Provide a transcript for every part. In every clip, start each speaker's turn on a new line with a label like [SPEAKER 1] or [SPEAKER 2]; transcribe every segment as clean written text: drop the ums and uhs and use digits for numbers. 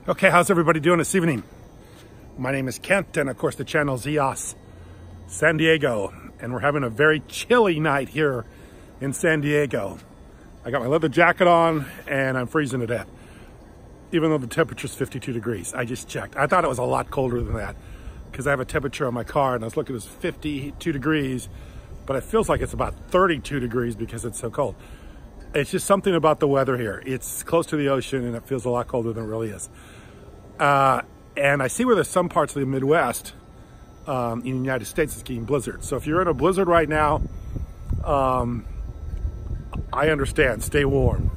[SPEAKER 1] Okay, how's everybody doing this evening? My name is Kent, and of course the channel is EOS San Diego, and we're having a very chilly night here in San Diego. I got my leather jacket on, and I'm freezing to death, even though the temperature's 52 degrees. I just checked. I thought it was a lot colder than that, because I have a temperature on my car, and I was looking at it was 52 degrees, but it feels like it's about 32 degrees because it's so cold. It's just something about the weather here. It's close to the ocean, and it feels a lot colder than it really is. And I see where there's some parts of the Midwest in the United States is getting blizzards. So if you're in a blizzard right now, I understand, stay warm.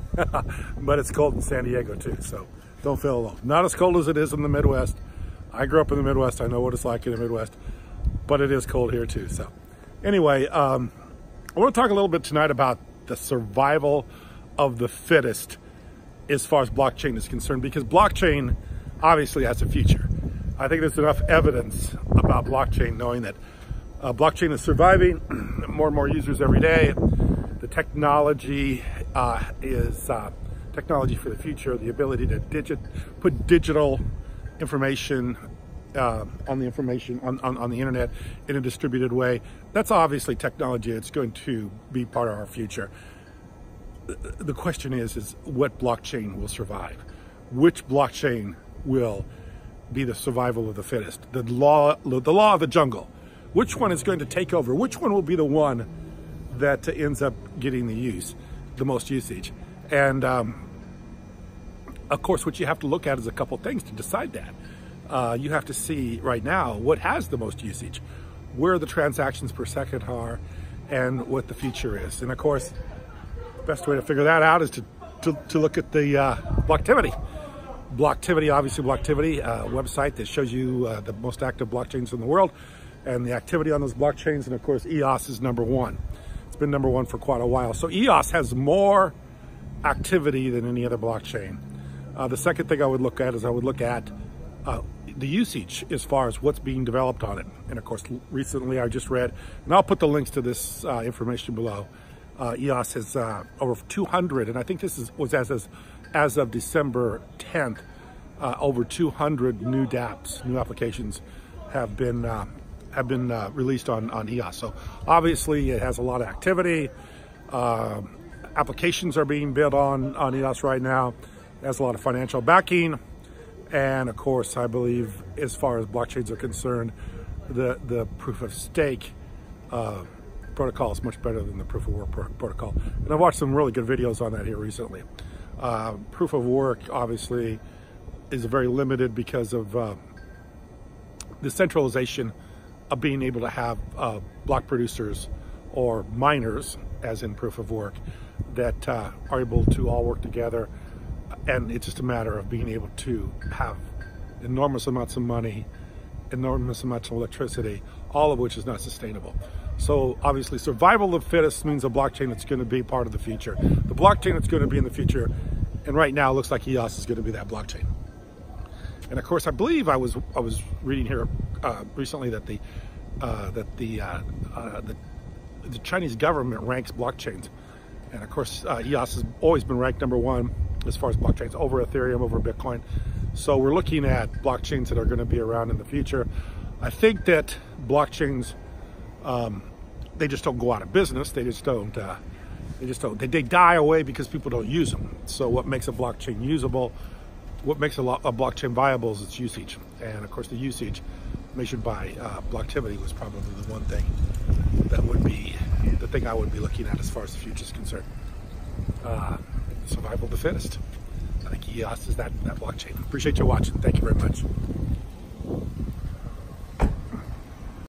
[SPEAKER 1] But it's cold in San Diego too, so don't feel alone. Not as cold as it is in the Midwest. I grew up in the Midwest, I know what it's like in the Midwest, but it is cold here too. So anyway, I want to talk a little bit tonight about the survival of the fittest as far as blockchain is concerned, because blockchain obviously has a future. I think there's enough evidence about blockchain knowing that blockchain is surviving, more and more users every day. The technology is technology for the future, the ability to put digital information on the internet in a distributed way. That's obviously technology. It's going to be part of our future. The question is what blockchain will survive? Which blockchain will be the survival of the fittest? The law of the jungle. Which one is going to take over? Which one will be the one that ends up getting the most usage? And of course, what you have to look at is a couple things to decide that. You have to see right now what has the most usage, where the transactions per second are, and what the future is. And of course, the best way to figure that out is to look at the Blocktivity. Obviously Blocktivity, a website that shows you the most active blockchains in the world and the activity on those blockchains. And of course, EOS is #1. It's been #1 for quite a while. So EOS has more activity than any other blockchain. The second thing I would look at is the usage as far as what's being developed on it. And of course, recently I just read, and I'll put the links to this information below. EOS has over 200, and I think this was as of December 10th, over 200 new dApps, new applications have been released on EOS. So obviously it has a lot of activity. Applications are being built on EOS right now. It has a lot of financial backing. And of course, I believe as far as blockchains are concerned, the proof of stake protocol is much better than the proof of work protocol. And I've watched some really good videos on that here recently. Proof of work obviously is very limited because of the centralization of being able to have block producers or miners, as in proof of work, that are able to all work together. And it's just a matter of being able to have enormous amounts of money, enormous amounts of electricity, all of which is not sustainable. So obviously survival of the fittest means a blockchain that's going to be part of the future. The blockchain that's going to be in the future, and right now it looks like EOS is going to be that blockchain. And of course, I believe I was reading here recently that the Chinese government ranks blockchains. And of course, EOS has always been ranked #1 as far as blockchains, over Ethereum, over Bitcoin. So we're looking at blockchains that are going to be around in the future. I think that blockchains, they just don't go out of business. They die away because people don't use them. So what makes a blockchain usable, what makes a blockchain viable is its usage. And of course, the usage measured by Blocktivity was probably the one thing that would be the thing I would be looking at as far as the future is concerned. Survival of the fittest. I think EOS is that blockchain. Appreciate you watching. Thank you very much.